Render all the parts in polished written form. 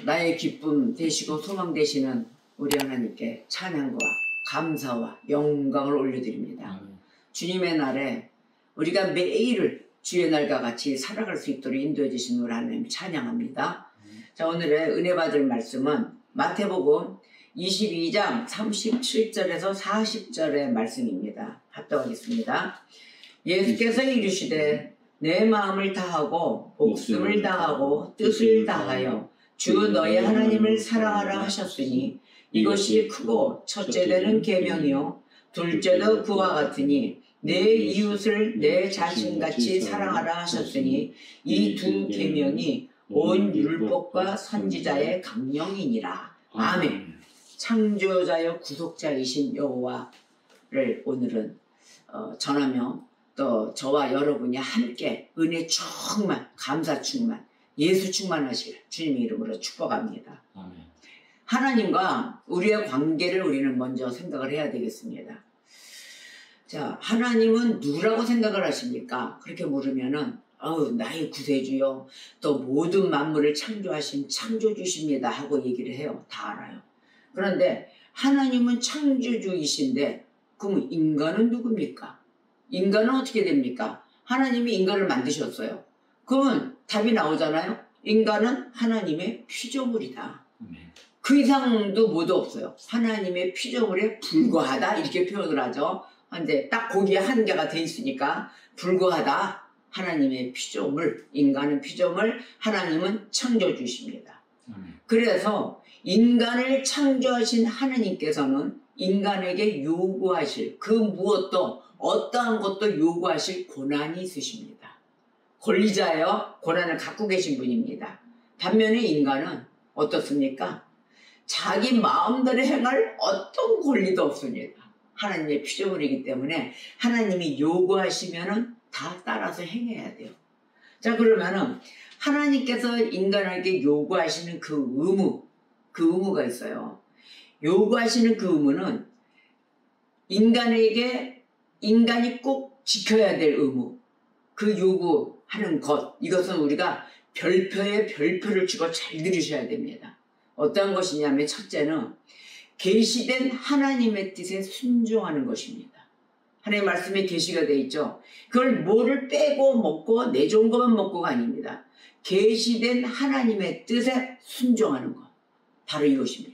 나의 기쁨 되시고 소망 되시는 우리 하나님께 찬양과 감사와 영광을 올려드립니다. 주님의 날에 우리가 매일을 주의 날과 같이 살아갈 수 있도록 인도해 주신 우리 하나님 찬양합니다. 자, 오늘의 은혜 받을 말씀은 마태복음 22장 37절에서 40절의 말씀입니다. 합독하겠습니다. 예수께서 이르시되 내 마음을 다하고 목숨을 다하고 뜻을 다하여 주 너의 하나님을 사랑하라 하셨으니 이것이 크고 첫째 되는 계명이요 둘째도 그와 같으니 내 이웃을 내 자신같이 사랑하라 하셨으니 이 두 계명이 온 율법과 선지자의 강령이니라. 아멘. 창조자여 구속자이신 여호와를 오늘은 전하며 또 저와 여러분이 함께 은혜 충만, 감사 충만, 예수 충만하실 주님의 이름으로 축복합니다. 아멘. 하나님과 우리의 관계를 우리는 먼저 생각을 해야 되겠습니다. 자, 하나님은 누구라고 생각을 하십니까? 그렇게 물으면은 나의 구세주요, 또 모든 만물을 창조하신 창조주십니다 하고 얘기를 해요. 다 알아요. 그런데 하나님은 창조주이신데 그럼 인간은 누굽니까? 인간은 어떻게 됩니까? 하나님이 인간을 만드셨어요. 그러면 답이 나오잖아요. 인간은 하나님의 피조물이다. 그 이상도 뭐도 없어요. 하나님의 피조물에 불과하다 이렇게 표현을 하죠. 근데 딱 거기에 한계가 돼 있으니까 불과하다. 하나님의 피조물, 인간은 피조물, 하나님은 창조주십니다. 그래서 인간을 창조하신 하나님께서는 인간에게 요구하실 그 무엇도 어떠한 것도 요구하실 권한이 있으십니다. 권리자예요. 권한을 갖고 계신 분입니다. 반면에 인간은 어떻습니까? 자기 마음대로 행할 어떤 권리도 없습니다. 하나님의 피조물이기 때문에 하나님이 요구하시면은 다 따라서 행해야 돼요. 자, 그러면은 하나님께서 인간에게 요구하시는 그 의무가 있어요. 요구하시는 그 의무는 인간이 꼭 지켜야 될 의무, 그 요구하는 것, 이것은 우리가 별표에 별표를 주고 잘 들으셔야 됩니다. 어떤 것이냐면 첫째는 계시된 하나님의 뜻에 순종하는 것입니다. 하나님의 말씀에 계시가 되어 있죠. 그걸 뭐를 빼고 먹고 내 좋은 것만 먹고가 아닙니다. 계시된 하나님의 뜻에 순종하는 것, 바로 이것입니다.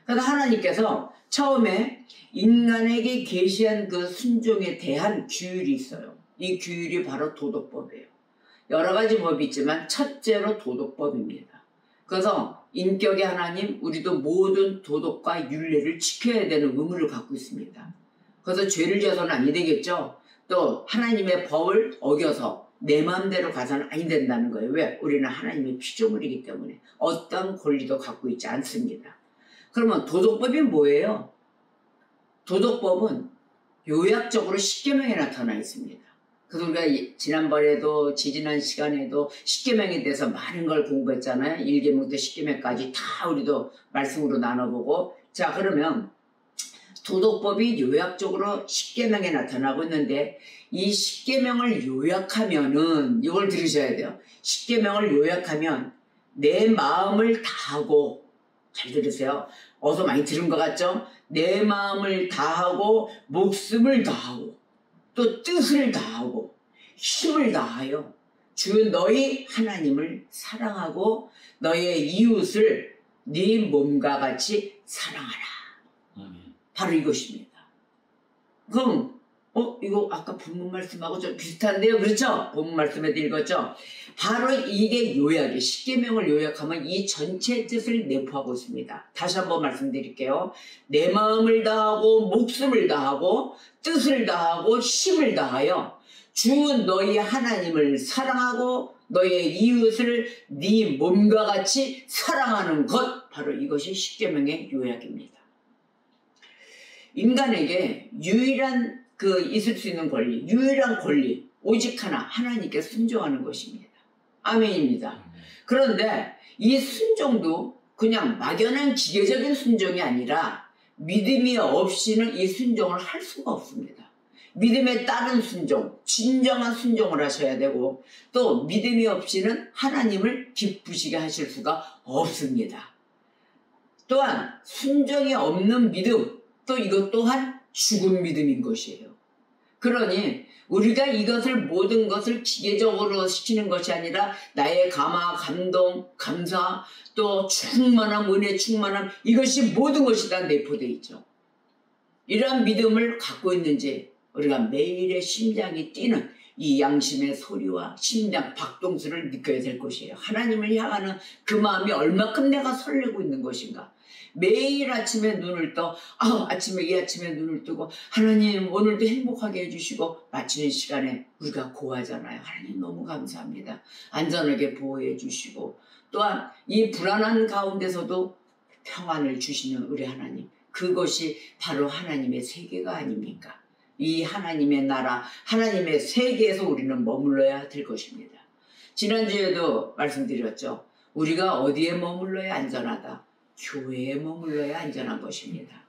그러니까 하나님께서 처음에 인간에게 계시한 그 순종에 대한 규율이 있어요. 이 규율이 바로 도덕법이에요. 여러 가지 법이 있지만 첫째로 도덕법입니다. 그래서 인격의 하나님, 우리도 모든 도덕과 윤례를 지켜야 되는 의무를 갖고 있습니다. 그래서 죄를 지어서는 아니 되겠죠. 또 하나님의 법을 어겨서 내 마음대로 가서는 아니 된다는 거예요. 왜? 우리는 하나님의 피조물이기 때문에 어떤 권리도 갖고 있지 않습니다. 그러면 도덕법이 뭐예요? 도덕법은 요약적으로 십계명에 나타나 있습니다. 그래서 우리가 지난번에도 지지난 시간에도 십계명에 대해서 많은 걸 공부했잖아요. 1계명부터 10계명까지 다 우리도 말씀으로 나눠보고. 자, 그러면 도덕법이 요약적으로 십계명에 나타나고 있는데 이 십계명을 요약하면은 이걸 들으셔야 돼요. 십계명을 요약하면 내 마음을 다하고, 잘 들으세요. 어서 많이 들은 것 같죠? 내 마음을 다하고 목숨을 다하고 또 뜻을 다하고 힘을 다하여 주 너희 하나님을 사랑하고 너의 이웃을 네 몸과 같이 사랑하라. 바로 이것입니다. 그럼 이거 아까 본문 말씀하고 좀 비슷한데요. 그렇죠? 본문 말씀에도 읽었죠? 바로 이게 요약이에요. 십계명을 요약하면 이 전체 뜻을 내포하고 있습니다. 다시 한번 말씀드릴게요. 내 마음을 다하고 목숨을 다하고 뜻을 다하고 힘을 다하여 주 너희 하나님을 사랑하고 너의 이웃을 네 몸과 같이 사랑하는 것, 바로 이것이 십계명의 요약입니다. 인간에게 유일한 있을 수 있는 권리, 유일한 권리, 오직 하나, 하나님께 순종하는 것입니다. 아멘입니다. 그런데 이 순종도 그냥 막연한 기계적인 순종이 아니라 믿음이 없이는 이 순종을 할 수가 없습니다. 믿음에 따른 순종, 진정한 순종을 하셔야 되고 또 믿음이 없이는 하나님을 기쁘시게 하실 수가 없습니다. 또한 순종이 없는 믿음, 또 이것 또한 죽은 믿음인 것이에요. 그러니 우리가 이것을 모든 것을 기계적으로 시키는 것이 아니라 나의 감화, 감동, 감사, 또 충만함, 은혜 충만함, 이것이 모든 것이 다 내포되어 있죠. 이러한 믿음을 갖고 있는지 우리가 매일의 심장이 뛰는 이 양심의 소리와 심장 박동수를 느껴야 될 것이에요. 하나님을 향하는 그 마음이 얼마큼 내가 설레고 있는 것인가. 매일 아침에 눈을 떠 이 아침에 눈을 뜨고 하나님 오늘도 행복하게 해주시고 마치는 시간에 우리가 고하잖아요. 하나님 너무 감사합니다. 안전하게 보호해 주시고 또한 이 불안한 가운데서도 평안을 주시는 우리 하나님, 그것이 바로 하나님의 세계가 아닙니까? 이 하나님의 나라, 하나님의 세계에서 우리는 머물러야 될 것입니다. 지난주에도 말씀드렸죠. 우리가 어디에 머물러야 안전하다? 교회에 머물러야 안전한 것입니다.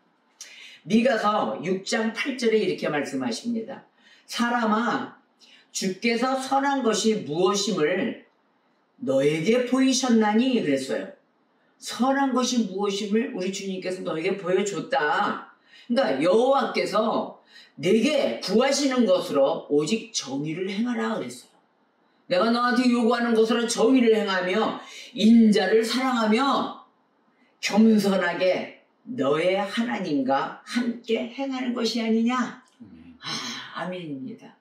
미가서 6장 8절에 이렇게 말씀하십니다. 사람아, 주께서 선한 것이 무엇임을 너에게 보이셨나니 그랬어요. 선한 것이 무엇임을 우리 주님께서 너에게 보여줬다. 그러니까 여호와께서 내게 구하시는 것으로 오직 정의를 행하라 그랬어요. 내가 너한테 요구하는 것으로 정의를 행하며 인자를 사랑하며 겸손하게 너의 하나님과 함께 행하는 것이 아니냐. 아멘입니다.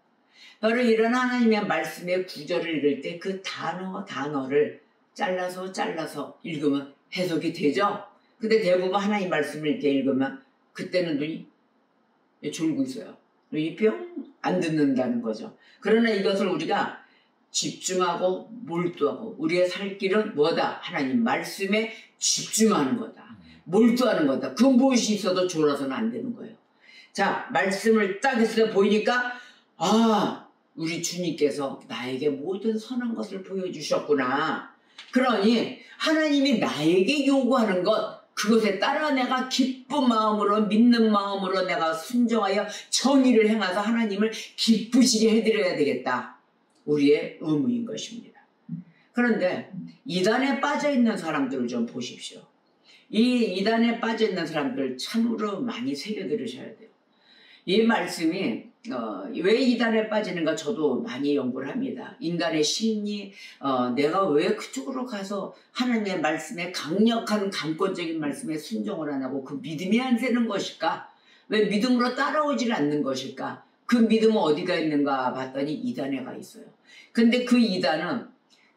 바로 이런 하나님의 말씀의 구절을 읽을 때 그 단어를 잘라서 읽으면 해석이 되죠. 근데 대부분 하나님 말씀을 이렇게 읽으면 그때는 눈이 졸고 있어요. 눈이 뿅 안 듣는다는 거죠. 그러나 이것을 우리가 집중하고 몰두하고 우리의 살 길은 뭐다? 하나님 말씀에 집중하는 거다. 몰두하는 거다. 그 무엇이 있어도 졸아서는 안 되는 거예요. 자, 말씀을 딱 했을 때 보이니까 우리 주님께서 나에게 모든 선한 것을 보여주셨구나. 그러니 하나님이 나에게 요구하는 것, 그것에 따라 내가 기쁜 마음으로 믿는 마음으로 내가 순종하여 정의를 행해서 하나님을 기쁘시게 해드려야 되겠다. 우리의 의무인 것입니다. 그런데 이단에 빠져있는 사람들을 좀 보십시오. 이 이단에 빠져있는 사람들 참으로 많이 새겨들으셔야 돼요. 이 말씀이 왜 이단에 빠지는가 저도 많이 연구를 합니다. 인간의 심리, 내가 왜 그쪽으로 가서 하나님의 말씀에 강력한 감권적인 말씀에 순종을 안 하고 그 믿음이 안 되는 것일까? 왜 믿음으로 따라오질 않는 것일까? 그 믿음은 어디가 있는가 봤더니 이단에 가 있어요. 근데 그 이단은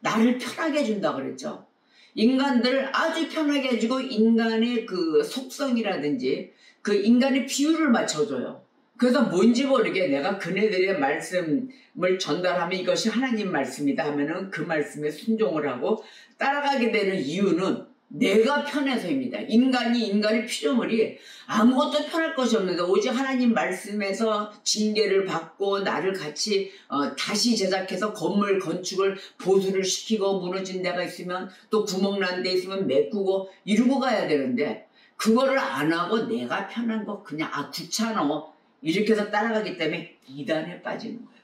나를 편하게 해준다 그랬죠. 인간들을 아주 편하게 해주고 인간의 그 속성이라든지 그 인간의 비율을 맞춰줘요. 그래서 뭔지 모르게 내가 그네들의 말씀을 전달하면 이것이 하나님 말씀이다 하면은 그 말씀에 순종을 하고 따라가게 되는 이유는 내가 편해서입니다. 인간의 피조물이 아무것도 편할 것이 없는데 오직 하나님 말씀에서 징계를 받고 나를 같이 다시 제작해서 건물 건축을 보수를 시키고 무너진 데가 있으면 또 구멍 난 데 있으면 메꾸고 이러고 가야 되는데 그거를 안 하고 내가 편한 거 그냥 귀찮아 이렇게 해서 따라가기 때문에 이단에 빠지는 거예요.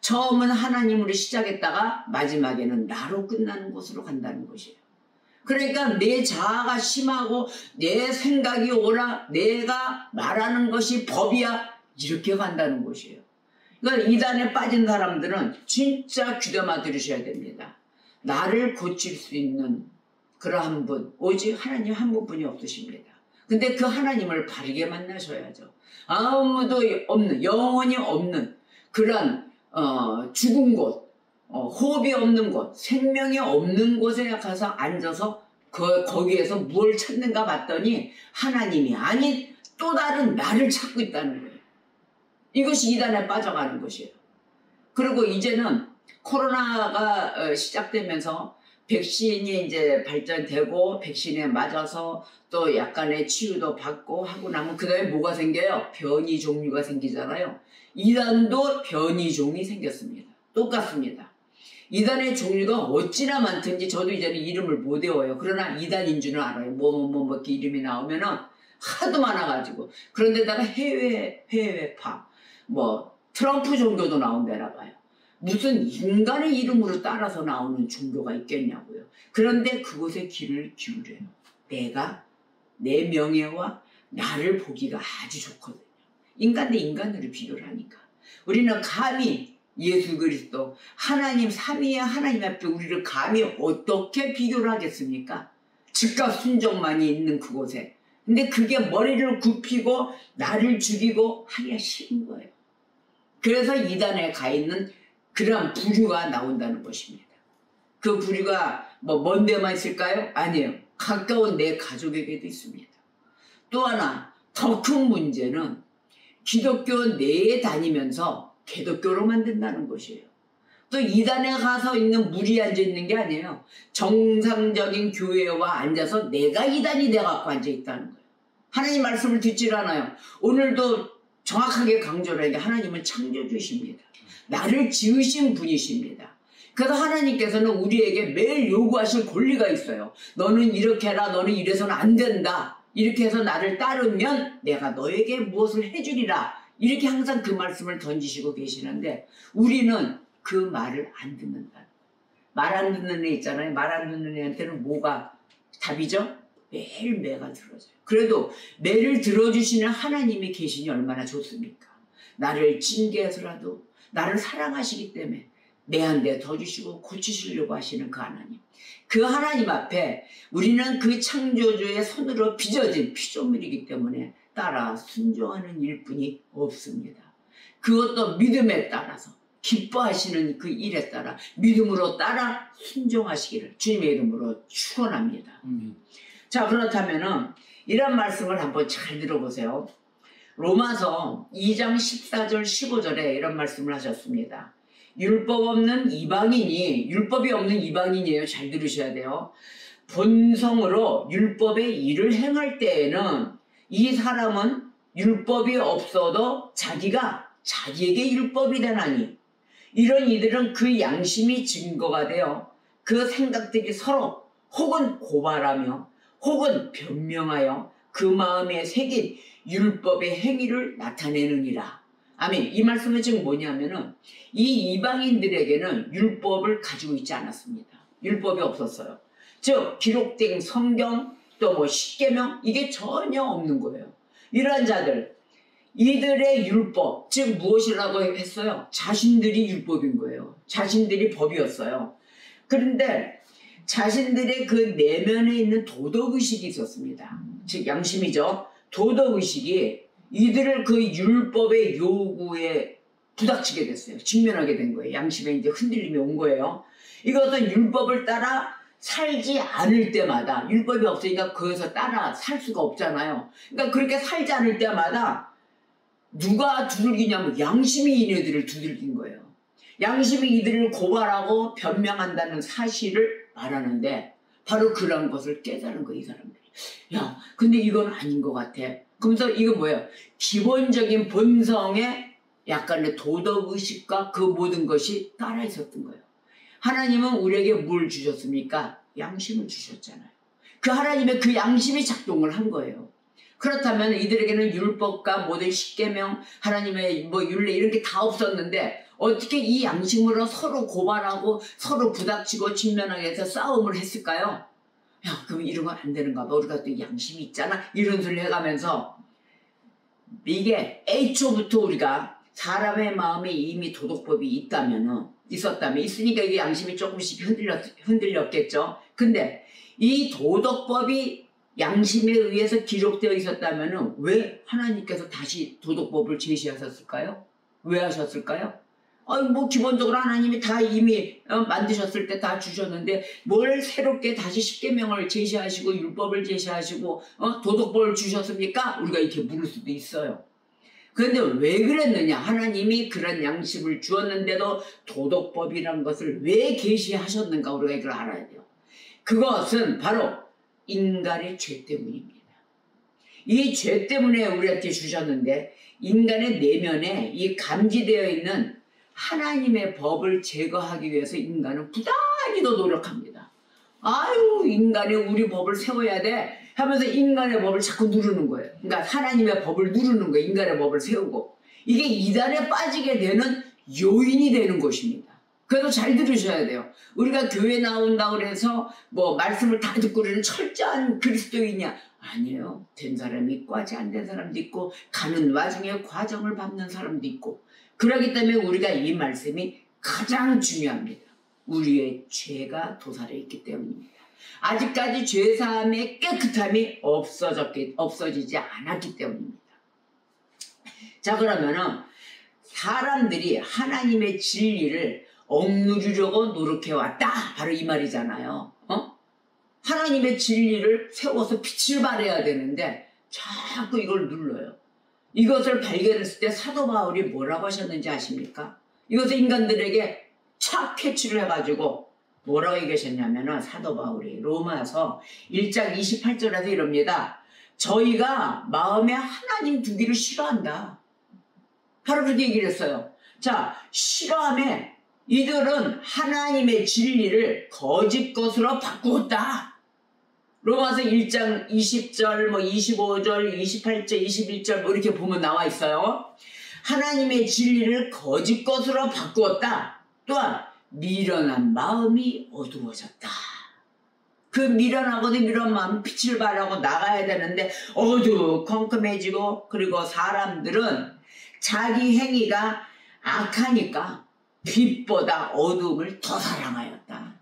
처음은 하나님으로 시작했다가 마지막에는 나로 끝나는 곳으로 간다는 것이에요. 그러니까 내 자아가 심하고 내 생각이 옳아 내가 말하는 것이 법이야 이렇게 간다는 것이에요. 그러니까 이단에 빠진 사람들은 진짜 귀담아 들으셔야 됩니다. 나를 고칠 수 있는 그러한 분 오직 하나님 한 분뿐이 없으십니다. 근데 그 하나님을 바르게 만나셔야죠. 아무도 없는 영혼이 없는 그런 죽은 곳 호흡이 없는 곳 생명이 없는 곳에 가서 앉아서 거기에서 뭘 찾는가 봤더니 하나님이 아닌 또 다른 나를 찾고 있다는 거예요. 이것이 이단에 빠져가는 것이에요. 그리고 이제는 코로나가 시작되면서 백신이 이제 발전되고 백신에 맞아서 또 약간의 치유도 받고 하고 나면 그 다음에 뭐가 생겨요? 변이 종류가 생기잖아요. 이단도 변이 종이 생겼습니다. 똑같습니다. 이단의 종류가 어찌나 많든지 저도 이제는 이름을 못 외워요. 그러나 이단인 줄은 알아요. 뭐 이렇게 이름이 나오면은 하도 많아가지고 그런데다가 해외파 트럼프 종교도 나온다나 봐요. 무슨 인간의 이름으로 따라서 나오는 종교가 있겠냐고요. 그런데 그곳에 귀를 기울여요. 내가 내 명예와 나를 보기가 아주 좋거든요. 인간 대 인간으로 비교를 하니까. 우리는 감히 예수 그리스도 하나님 삼위의 하나님 앞에 우리를 감히 어떻게 비교를 하겠습니까? 즉각 순종만이 있는 그곳에. 근데 그게 머리를 굽히고 나를 죽이고 하기가 싫은 거예요. 그래서 이단에 가 있는 그런 부류가 나온다는 것입니다. 그 부류가 뭐 먼 데만 있을까요? 아니에요. 가까운 내 가족에게도 있습니다. 또 하나 더 큰 문제는 기독교 내에 다니면서 개독교로 만든다는 것이에요. 또 이단에 가서 있는 물이 앉아있는 게 아니에요. 정상적인 교회와 앉아서 내가 이단이 돼갖고 앉아있다는 거예요. 하나님 말씀을 듣질 않아요. 오늘도 정확하게 강조를 하는 게 하나님은 창조주십니다. 나를 지으신 분이십니다. 그래서 하나님께서는 우리에게 매일 요구하실 권리가 있어요. 너는 이렇게 해라. 너는 이래서는 안 된다. 이렇게 해서 나를 따르면 내가 너에게 무엇을 해주리라. 이렇게 항상 그 말씀을 던지시고 계시는데 우리는 그 말을 안 듣는다. 말 안 듣는 애 있잖아요. 말 안 듣는 애한테는 뭐가 답이죠? 매일 매가 들어져요. 그래도 매를 들어주시는 하나님이 계시니 얼마나 좋습니까? 나를 징계해서라도 나를 사랑하시기 때문에 내 한 대 더 주시고 고치시려고 하시는 그 하나님. 그 하나님 앞에 우리는 그 창조주의 손으로 빚어진 피조물이기 때문에 따라 순종하는 일뿐이 없습니다. 그것도 믿음에 따라서 기뻐하시는 그 일에 따라 믿음으로 따라 순종하시기를 주님의 이름으로 축원합니다. 자, 그렇다면은 이런 말씀을 한번 잘 들어보세요. 로마서 2장 14절 15절에 이런 말씀을 하셨습니다. 율법이 없는 이방인이에요. 잘 들으셔야 돼요. 본성으로 율법의 일을 행할 때에는 이 사람은 율법이 없어도 자기에게 율법이 되나니 이런 이들은 그 양심이 증거가 되어 그 생각들이 서로 혹은 고발하며 혹은 변명하여 그 마음에 새긴 율법의 행위를 나타내느니라. 아멘. 이 말씀은 지금 뭐냐면은 이 이방인들에게는 율법을 가지고 있지 않았습니다. 율법이 없었어요. 즉 기록된 성경 또 뭐 십계명 이게 전혀 없는 거예요. 이러한 자들 이들의 율법 즉 무엇이라고 했어요? 자신들이 율법인 거예요. 자신들이 법이었어요. 그런데 자신들의 그 내면에 있는 도덕의식이 있었습니다. 즉 양심이죠. 도덕의식이 이들을 그 율법의 요구에 부닥치게 됐어요. 직면하게 된 거예요. 양심에 이제 흔들림이 온 거예요. 이것은 율법을 따라 살지 않을 때마다 율법이 없으니까 거기서 따라 살 수가 없잖아요. 그러니까 그렇게 살지 않을 때마다 누가 두들기냐면 양심이 이네들을 두들긴 거예요. 양심이 이들을 고발하고 변명한다는 사실을 말하는데 바로 그런 것을 깨달은 거예요. 이 사람들이. 야, 근데 이건 아닌 것 같아. 그러면서 이건 뭐예요? 기본적인 본성의 약간의 도덕의식과 그 모든 것이 따라 있었던 거예요. 하나님은 우리에게 뭘 주셨습니까? 양심을 주셨잖아요. 그 하나님의 그 양심이 작동을 한 거예요. 그렇다면 이들에게는 율법과 모든 십계명, 하나님의 뭐 율례 이런 게 다 없었는데 어떻게 이 양심으로 서로 고발하고 서로 부닥치고 직면하게 해서 싸움을 했을까요? 야, 그럼 이런 건 안 되는가 봐. 우리가 또 양심이 있잖아. 이런 소리 해가면서 이게 애초부터 우리가 사람의 마음에 이미 도덕법이 있으니까 이게 양심이 조금씩 흔들렸겠죠. 근데 이 도덕법이 양심에 의해서 기록되어 있었다면 왜 하나님께서 다시 도덕법을 제시하셨을까요? 왜 하셨을까요? 뭐 기본적으로 하나님이 다 이미 만드셨을 때 다 주셨는데 뭘 새롭게 다시 십계명을 제시하시고 율법을 제시하시고 도덕법을 주셨습니까? 우리가 이렇게 물을 수도 있어요. 그런데 왜 그랬느냐? 하나님이 그런 양심을 주었는데도 도덕법이라는 것을 왜 계시하셨는가? 우리가 이걸 알아야 돼요. 그것은 바로 인간의 죄 때문입니다. 이 죄 때문에 우리한테 주셨는데 인간의 내면에 이 감지되어 있는 하나님의 법을 제거하기 위해서 인간은 부단히 더 노력합니다. 아유, 인간이 우리 법을 세워야 돼 하면서 인간의 법을 자꾸 누르는 거예요. 그러니까 하나님의 법을 누르는 거예요. 인간의 법을 세우고. 이게 이단에 빠지게 되는 요인이 되는 것입니다. 그래도 잘 들으셔야 돼요. 우리가 교회 나온다고 그래서 뭐 말씀을 다 듣고 우리는 철저한 그리스도인이냐? 아니에요. 된 사람이 있고 아직 안 된 사람도 있고 가는 와중에 과정을 밟는 사람도 있고, 그렇기 때문에 우리가 이 말씀이 가장 중요합니다. 우리의 죄가 도살해 있기 때문입니다. 아직까지 죄사함의 깨끗함이 없어지지 않았기 때문입니다. 자, 그러면은 사람들이 하나님의 진리를 억누르려고 노력해왔다, 바로 이 말이잖아요. 하나님의 진리를 세워서 빛을 발해야 되는데 자꾸 이걸 눌러요. 이것을 발견했을 때 사도 바울이 뭐라고 하셨는지 아십니까? 이것을 인간들에게 착 캐치를 해가지고 뭐라고 얘기하셨냐면은, 사도 바울이 로마서 1장 28절에서 이럽니다. 저희가 마음에 하나님 두기를 싫어한다. 바로 그렇게 얘기를 했어요. 자, 싫어함에 이들은 하나님의 진리를 거짓 것으로 바꾸었다. 로마서 1장 20절, 25절, 28절, 21절 이렇게 보면 나와 있어요. 하나님의 진리를 거짓 것으로 바꾸었다. 또한 미련한 마음이 어두워졌다. 그 미련하고도 미련한 마음, 빛을 발하고 나가야 되는데 어두컴컴해지고, 그리고 사람들은 자기 행위가 악하니까 빛보다 어둠을 더 사랑하였다.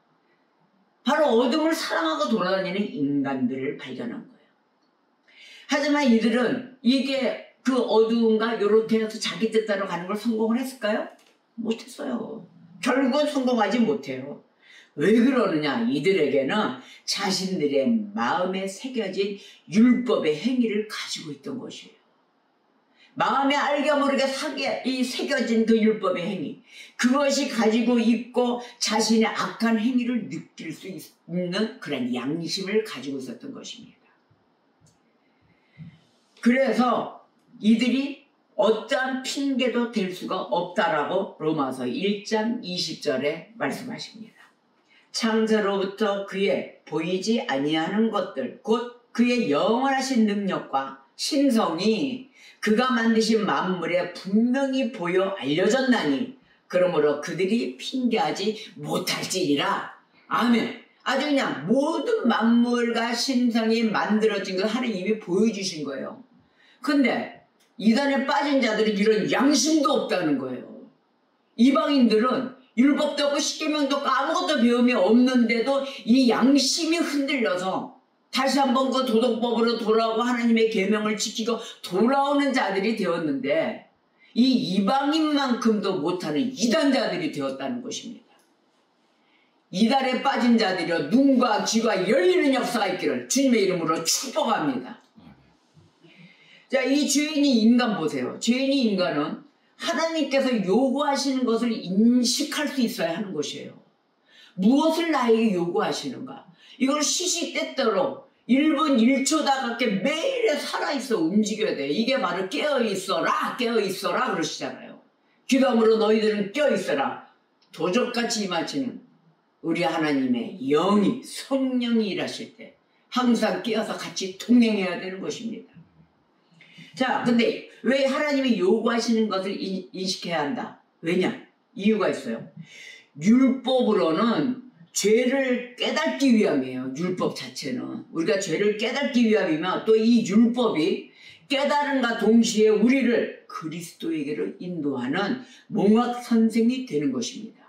바로 어둠을 사랑하고 돌아다니는 인간들을 발견한 거예요. 하지만 이들은 이게 그 어두움과 이렇게 해서 자기 뜻대로 가는 걸 성공을 했을까요? 못했어요. 결국은 성공하지 못해요. 왜 그러느냐? 이들에게는 자신들의 마음에 새겨진 율법의 행위를 가지고 있던 것이에요. 마음에 알게 모르게 새겨진 그 율법의 행위, 그것이 가지고 있고 자신의 악한 행위를 느낄 수 있는 그런 양심을 가지고 있었던 것입니다. 그래서 이들이 어떠한 핑계도 될 수가 없다라고 로마서 1장 20절에 말씀하십니다. 창세로부터 그의 보이지 아니하는 것들, 곧 그의 영원하신 능력과 신성이 그가 만드신 만물에 분명히 보여 알려졌나니 그러므로 그들이 핑계하지 못할지니라. 아멘. 아주 그냥 모든 만물과 신성이 만들어진 걸 하나님이 보여주신 거예요. 근데 이단에 빠진 자들이 이런 양심도 없다는 거예요. 이방인들은 율법도 없고 십계명도 없고 아무것도 배움이 없는데도 이 양심이 흔들려서 다시 한번 그 도덕법으로 돌아오고 하나님의 계명을 지키고 돌아오는 자들이 되었는데, 이 이방인만큼도 못하는 이단자들이 되었다는 것입니다. 이단에 빠진 자들이여 눈과 귀가 열리는 역사가 있기를 주님의 이름으로 축복합니다. 자, 이 죄인이 인간 보세요. 죄인이 인간은 하나님께서 요구하시는 것을 인식할 수 있어야 하는 것이에요. 무엇을 나에게 요구하시는가? 이걸 시시때때로 1분 1초다갑게 매일 살아있어 움직여야 돼. 이게 바로 깨어있어라, 깨어있어라 그러시잖아요. 기도함으로 너희들은 깨어있어라. 도적같이 임하시는 우리 하나님의 영이, 성령이 일하실 때 항상 깨어서 같이 동행해야 되는 것입니다. 자, 근데 왜 하나님이 요구하시는 것을 인식해야 한다? 왜냐? 이유가 있어요. 율법으로는 죄를 깨닫기 위함이에요. 율법 자체는. 우리가 죄를 깨닫기 위함이면 또 이 율법이 깨달음과 동시에 우리를 그리스도에게로 인도하는 몽학 선생이 되는 것입니다.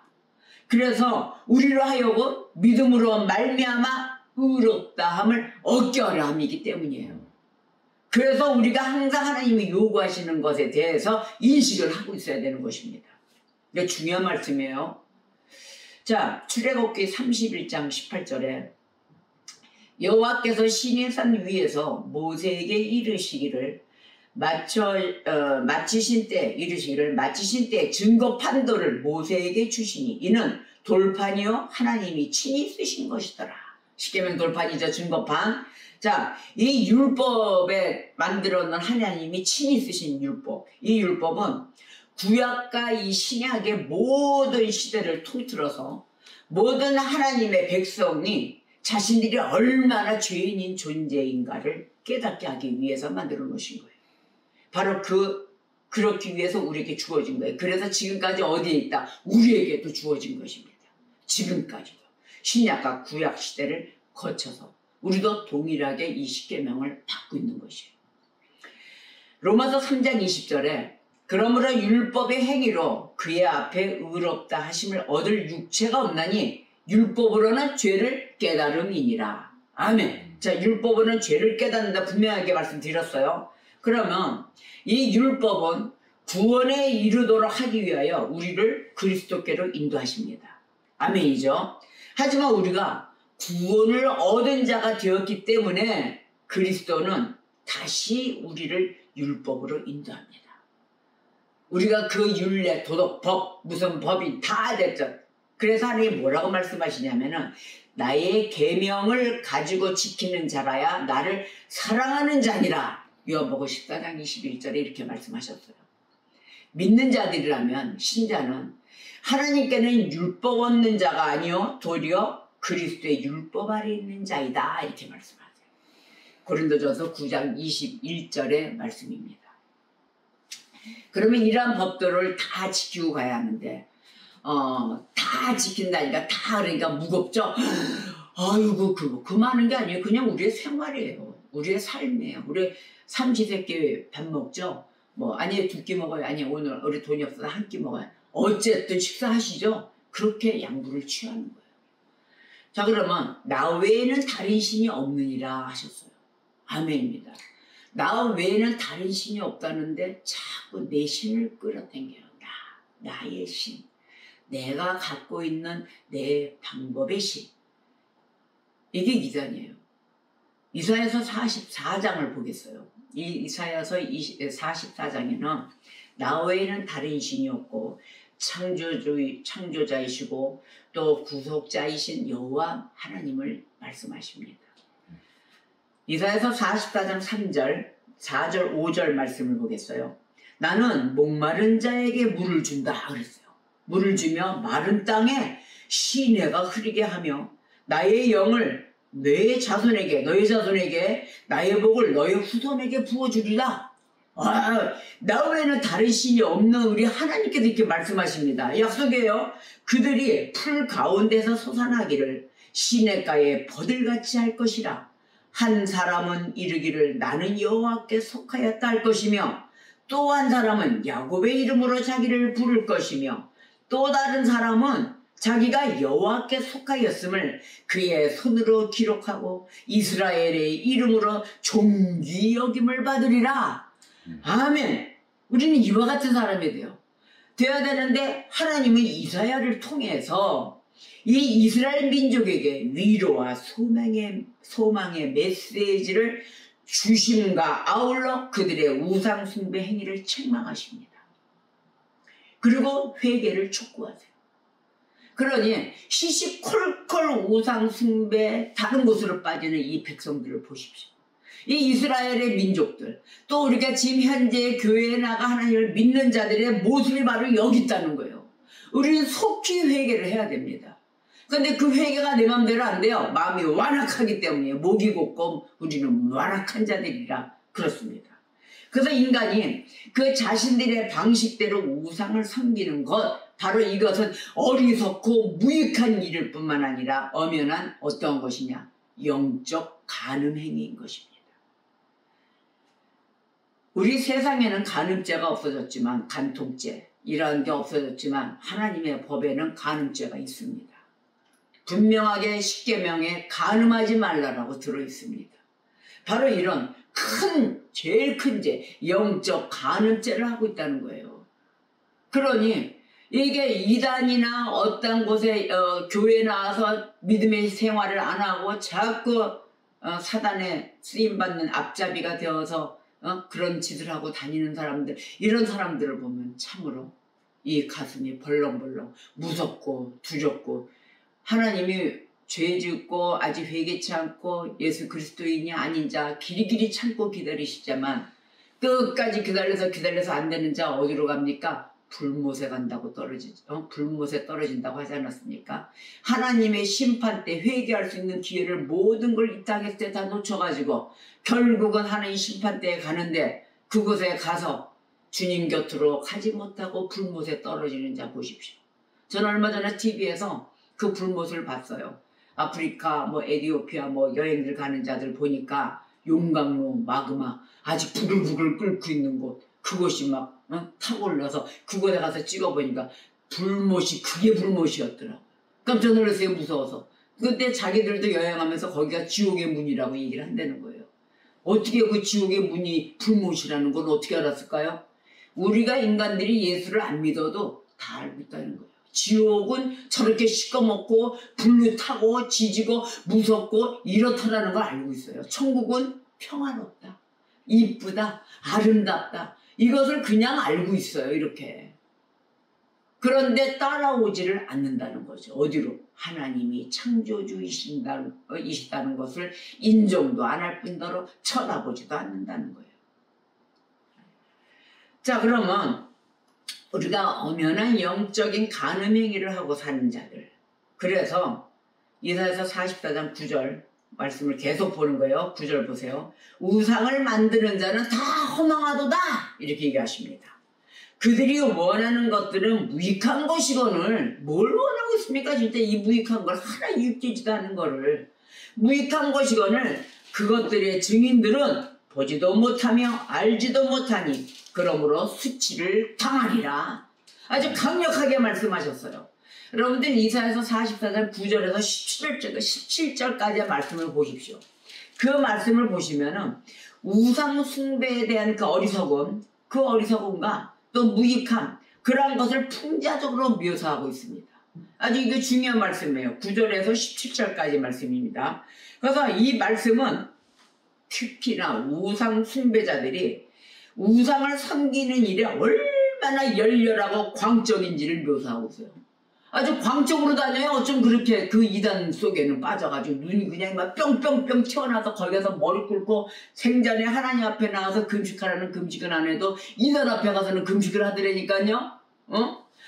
그래서 우리로 하여금 믿음으로 말미암아 의롭다함을 얻게 하려 함이기 때문이에요. 그래서 우리가 항상 하나님이 요구하시는 것에 대해서 인식을 하고 있어야 되는 것입니다. 이게 중요한 말씀이에요. 자, 출애굽기 31장 18절에 여호와께서 시내산 위에서 모세에게 이르시기를 마치신 때 증거 판도를 모세에게 주시니 이는 돌판이요 하나님이 친히 쓰신 것이더라. 십계명 돌판이죠. 증거판. 자, 이 율법에 만들어놓은 하나님이 친히 쓰신 율법, 이 율법은 구약과 이 신약의 모든 시대를 통틀어서 모든 하나님의 백성이 자신들이 얼마나 죄인인 존재인가를 깨닫게 하기 위해서 만들어 놓으신 거예요. 바로 그 그렇기 위해서 우리에게 주어진 거예요. 그래서 지금까지 어디에 있다? 우리에게도 주어진 것입니다. 지금까지도. 신약과 구약 시대를 거쳐서 우리도 동일하게 이 십계명을 받고 있는 것이에요. 로마서 3장 20절에 그러므로 율법의 행위로 그의 앞에 의롭다 하심을 얻을 육체가 없나니 율법으로는 죄를 깨달음이니라. 아멘. 자, 율법으로는 죄를 깨닫는다 분명하게 말씀드렸어요. 그러면 이 율법은 구원에 이르도록 하기 위하여 우리를 그리스도께로 인도하십니다. 아멘이죠. 하지만 우리가 구원을 얻은 자가 되었기 때문에 그리스도는 다시 우리를 율법으로 인도합니다. 우리가 그 율례, 도덕, 법, 무슨 법이 다 됐죠. 그래서 하나님이 뭐라고 말씀하시냐면은 나의 계명을 가지고 지키는 자라야 나를 사랑하는 자니라. 요한복음 14장 21절에 이렇게 말씀하셨어요. 믿는 자들이라면 신자는 하나님께는 율법 없는 자가 아니요 도리어 그리스도의 율법 아래 있는 자이다. 이렇게 말씀하세요. 고린도전서 9장 21절의 말씀입니다. 그러면 이러한 법들을 다 지키고 가야 하는데 다 지킨다니까 다 그러니까 무겁죠. 아이고 그 많은 게 아니에요. 그냥 우리의 생활이에요. 우리의 삶이에요. 우리 삼시세끼 밥 먹죠. 뭐 아니 두 끼 먹어요. 아니 오늘 우리 돈이 없어서 한 끼 먹어요. 어쨌든 식사하시죠. 그렇게 양보를 취하는 거예요. 자, 그러면 나 외에는 다른 신이 없느니라 하셨어요. 아멘입니다. 나 외에는 다른 신이 없다는데 자꾸 내 신을 끌어당겨요. 나의 신. 내가 갖고 있는 내 방법의 신. 이게 이단이에요. 이사야서 44장을 보겠어요. 이 이사야서 44장에는 나 외에는 다른 신이 없고 창조자이시고 또 구속자이신 여호와 하나님을 말씀하십니다. 이사야서 44장 3절, 4절, 5절 말씀을 보겠어요. 나는 목마른 자에게 물을 준다 그랬어요. 물을 주며 마른 땅에 시내가 흐리게 하며 나의 영을 너의 자손에게 나의 복을 너의 후손에게 부어주리라. 나 외에는 다른 신이 없는 우리 하나님께서 이렇게 말씀하십니다. 약속이에요. 그들이 풀 가운데서 솟아나기를 시냇가에 버들같이 할 것이라. 한 사람은 이르기를 나는 여호와께 속하였다 할 것이며 또 한 사람은 야곱의 이름으로 자기를 부를 것이며 또 다른 사람은 자기가 여호와께 속하였음을 그의 손으로 기록하고 이스라엘의 이름으로 존귀 여김을 받으리라. 아멘. 우리는 이와 같은 사람이 되어야 되는데 하나님은 이사야를 통해서 이 이스라엘 민족에게 위로와 소망의 메시지를 주심과 아울러 그들의 우상 숭배 행위를 책망하십니다. 그리고 회개를 촉구하세요. 그러니 시시콜콜 우상 숭배 다른 곳으로 빠지는 이 백성들을 보십시오. 이 이스라엘의 민족들, 또 우리가 지금 현재 교회에 나가 하나님을 믿는 자들의 모습이 바로 여기 있다는 거예요. 우리는 속히 회개를 해야 됩니다. 그런데 그 회개가 내 마음대로 안 돼요. 마음이 완악하기 때문에 목이 곧고 우리는 완악한 자들이라 그렇습니다. 그래서 인간이 그 자신들의 방식대로 우상을 섬기는 것, 바로 이것은 어리석고 무익한 일일 뿐만 아니라 엄연한 어떤 것이냐? 영적 간음행위인 것입니다. 우리 세상에는 간음죄가 없어졌지만, 간통죄 이런 게 없어졌지만 하나님의 법에는 간음죄가 있습니다. 분명하게 십계명에 간음하지 말라라고 들어있습니다. 바로 이런 제일 큰 죄, 영적 간음죄를 하고 있다는 거예요. 그러니 이게 이단이나 어떤 곳에 교회에 나와서 믿음의 생활을 안 하고 자꾸 사단에 쓰임받는 앞잡이가 되어서 그런 짓을 하고 다니는 사람들, 이런 사람들을 보면 참으로 이 가슴이 벌렁벌렁 무섭고 두렵고, 하나님이 죄 짓고 아직 회개치 않고 예수 그리스도인이 아닌 자 길이길이 참고 기다리시자만 끝까지 기다려서 안 되는 자 어디로 갑니까? 불못에 간다고 불못에 떨어진다고 하지 않았습니까? 하나님의 심판 때 회개할 수 있는 기회를 모든 걸 이 땅에 다 놓쳐가지고 결국은 하나님 심판 때에 가는데 그곳에 가서 주님 곁으로 가지 못하고 불못에 떨어지는 자 보십시오. 저는 얼마 전에 TV에서 그 불못을 봤어요. 아프리카 뭐 에티오피아 뭐 여행들 가는 자들 보니까 용광로 마그마 아직 부글부글 끓고 있는 곳, 그곳이 막 타고 올라서 그곳에 가서 찍어보니까 불못이, 그게 불못이었더라고요. 깜짝 놀랐어요. 무서워서. 그때 자기들도 여행하면서 거기가 지옥의 문이라고 얘기를 한다는 거예요. 어떻게 그 지옥의 문이 불못이라는 건 어떻게 알았을까요? 우리가 인간들이 예수를 안 믿어도 다 알고 있다는 거예요. 지옥은 저렇게 시꺼멓고 불로 타고 지지고 무섭고 이렇다라는 걸 알고 있어요. 천국은 평화롭다, 이쁘다, 아름답다, 이것을 그냥 알고 있어요. 이렇게. 그런데 따라오지를 않는다는 거죠. 어디로? 하나님이 창조주이시다는 것을 인정도 안 할 뿐더러 쳐다보지도 않는다는 거예요. 자, 그러면 우리가 엄연한 영적인 간음 행위를 하고 사는 자들, 그래서 이사야서 44장 9절 말씀을 계속 보는 거예요. 9절 보세요. 우상을 만드는 자는 다 허망하도다, 이렇게 얘기하십니다. 그들이 원하는 것들은 무익한 것이거늘 뭘 원하고 있습니까? 진짜 이 무익한 걸 하나 유익되지도 않은 거를. 무익한 것이거늘 그것들의 증인들은 보지도 못하며 알지도 못하니 그러므로 수치를 당하리라. 아주 강력하게 말씀하셨어요. 여러분들 이사야서 44장 9절에서 17절까지의 말씀을 보십시오. 그 말씀을 보시면은 우상 숭배에 대한 그 어리석음과 또 무익함, 그러한 것을 풍자적으로 묘사하고 있습니다. 아주 이게 중요한 말씀이에요. 9절에서 17절까지 말씀입니다. 그래서 이 말씀은 특히나 우상 숭배자들이 우상을 섬기는 일에 얼마나 열렬하고 광적인지를 묘사하고 있어요. 아주 광적으로 다녀요. 어쩜 그렇게 그 이단 속에는 빠져가지고 눈이 그냥 막 뿅뿅뿅 튀어나와서 거기서 머리 꿇고 생전에 하나님 앞에 나가서 금식하라는 금식은 안 해도 이단 앞에 가서는 금식을 하더라니까요.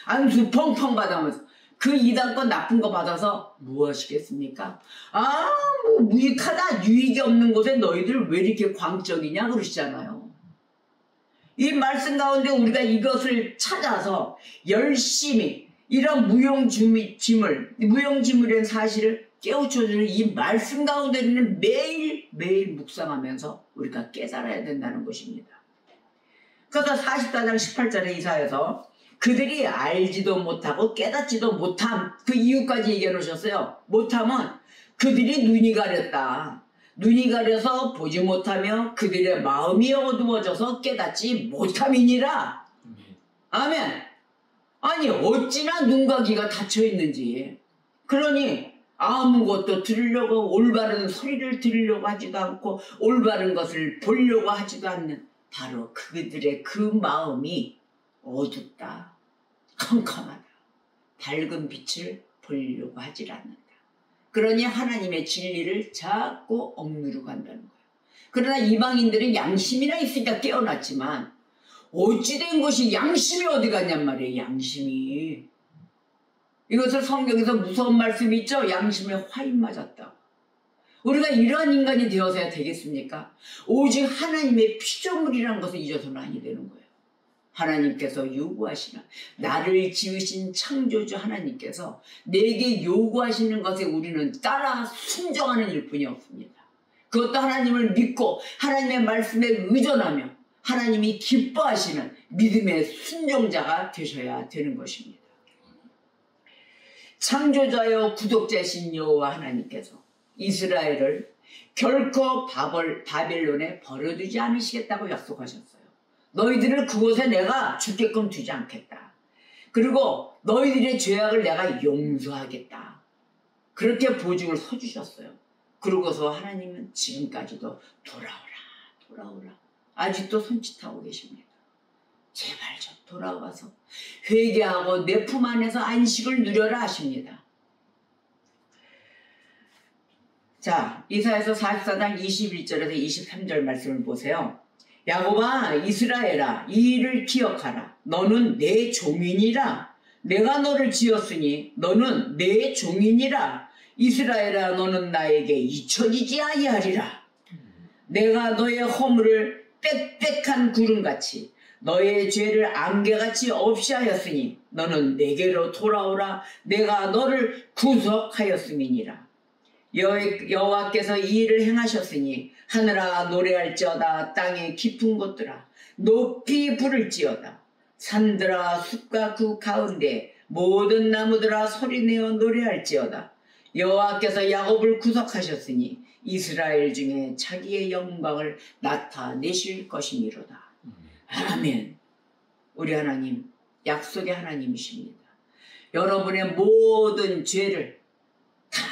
안수 펑펑 받아면서 그 이단권 나쁜 거 받아서 무엇이겠습니까? 뭐 무익하다, 유익이 없는 곳에 너희들 왜 이렇게 광적이냐 그러시잖아요. 이 말씀 가운데 우리가 이것을 찾아서 열심히 이런 무용지물의 사실을 깨우쳐주는 이 말씀 가운데는 매일 묵상하면서 우리가 깨달아야 된다는 것입니다. 그래서 44장 18절에 이사야서 그들이 알지도 못하고 깨닫지도 못함, 그 이유까지 얘기해 놓으셨어요. 못함은 그들이 눈이 가렸다. 눈이 가려서 보지 못하며 그들의 마음이 어두워져서 깨닫지 못함이니라. 아멘. 아니 어찌나 눈과 귀가 닫혀있는지. 그러니 아무것도 들으려고, 올바른 소리를 들으려고 하지도 않고 올바른 것을 보려고 하지도 않는 바로 그들의 그 마음이 어둡다, 컴컴하다, 밝은 빛을 보려고 하질 않는다. 그러니 하나님의 진리를 자꾸 억누르고 한다는 거예요. 그러나 이방인들은 양심이나 있으니까 깨어났지만 어찌된 것이 양심이 어디 갔냔 말이에요. 양심이. 이것을 성경에서 무서운 말씀이 있죠. 양심에 화인 맞았다고. 우리가 이러한 인간이 되어서야 되겠습니까? 오직 하나님의 피조물이라는 것을 잊어서는 아니 되는 거예요. 하나님께서 요구하시는, 나를 지으신 창조주 하나님께서 내게 요구하시는 것에 우리는 따라 순종하는 일뿐이 없습니다. 그것도 하나님을 믿고 하나님의 말씀에 의존하며 하나님이 기뻐하시는 믿음의 순종자가 되셔야 되는 것입니다. 창조자여 구독자신 여호와 하나님께서 이스라엘을 결코 바벨론에 버려두지 않으시겠다고 약속하셨어요. 너희들을 그곳에 내가 죽게끔 두지 않겠다. 그리고 너희들의 죄악을 내가 용서하겠다. 그렇게 보증을 서주셨어요. 그러고서 하나님은 지금까지도 돌아오라 아직도 손짓하고 계십니다. 제발 좀 돌아와서 회개하고 내 품 안에서 안식을 누려라 하십니다. 자, 이사야서 44장 21절에서 23절 말씀을 보세요. 야곱아, 이스라엘아, 이 일을 기억하라. 너는 내 종이니라. 내가 너를 지었으니 너는 내 종이니라. 이스라엘아, 너는 나에게 잊혀지지 아니하리라. 내가 너의 허물을 빽빽한 구름같이 너의 죄를 안개같이 없이 하였으니 너는 내게로 돌아오라. 내가 너를 구속하였음이니라. 여호와께서 이 일을 행하셨으니 하늘아 노래할지어다. 땅의 깊은 곳들아 높이 부를지어다. 산들아 숲과 그 가운데 모든 나무들아 소리내어 노래할지어다. 여호와께서 야곱을 구속하셨으니 이스라엘 중에 자기의 영광을 나타내실 것이미로다. 아멘. 우리 하나님 약속의 하나님이십니다. 여러분의 모든 죄를 다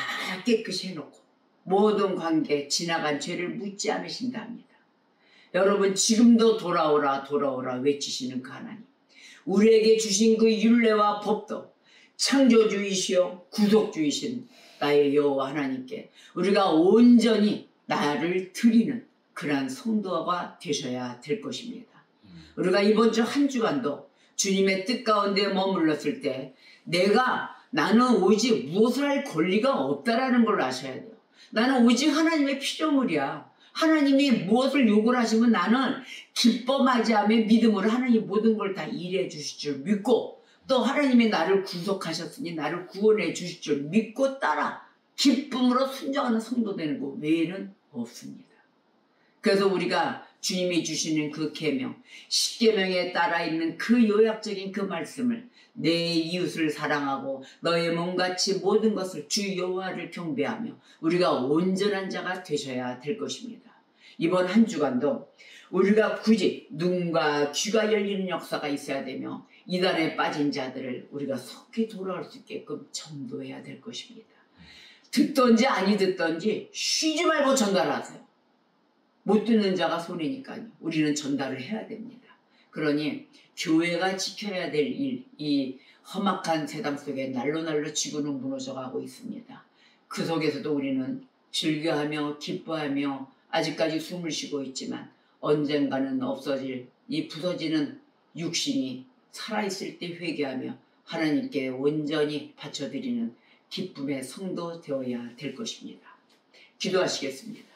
깨끗이 해놓고 모든 관계 지나간 죄를 묻지 않으신답니다. 여러분 지금도 돌아오라 돌아오라 외치시는 그 하나님, 우리에게 주신 그 율례와 법도 창조주이시여 구속주이신 나의 여호와 하나님께 우리가 온전히 나를 드리는 그러한 성도가 되셔야 될 것입니다. 우리가 이번 주 한 주간도 주님의 뜻 가운데 머물렀을 때 나는 오직 무엇을 할 권리가 없다라는 걸 아셔야 돼요. 나는 오직 하나님의 피조물이야. 하나님이 무엇을 요구를 하시면 나는 기뻐 맞이하며 믿음으로 하나님 모든 걸 다 일해 주실 줄 믿고, 또 하나님이 나를 구속하셨으니 나를 구원해 주실 줄 믿고 따라 기쁨으로 순종하는 성도 되는 것 외에는 없습니다. 그래서 우리가 주님이 주시는 그 계명, 십계명에 따라 있는 그 요약적인 그 말씀을 내 이웃을 사랑하고 너의 몸같이 모든 것을 주 여호와를 경배하며 우리가 온전한 자가 되셔야 될 것입니다. 이번 한 주간도 우리가 굳이 눈과 귀가 열리는 역사가 있어야 되며 이단에 빠진 자들을 우리가 속히 돌아올 수 있게끔 전도해야 될 것입니다. 듣던지 아니 듣던지 쉬지 말고 전달하세요. 못 듣는 자가 손해니까요. 우리는 전달을 해야 됩니다. 그러니 교회가 지켜야 될 일, 이 험악한 세상 속에 날로 지구는 무너져가고 있습니다. 그 속에서도 우리는 즐겨하며 기뻐하며 아직까지 숨을 쉬고 있지만 언젠가는 없어질 이 부서지는 육신이 살아있을 때 회개하며 하나님께 온전히 바쳐드리는 기쁨의 성도 되어야 될 것입니다. 기도하시겠습니다.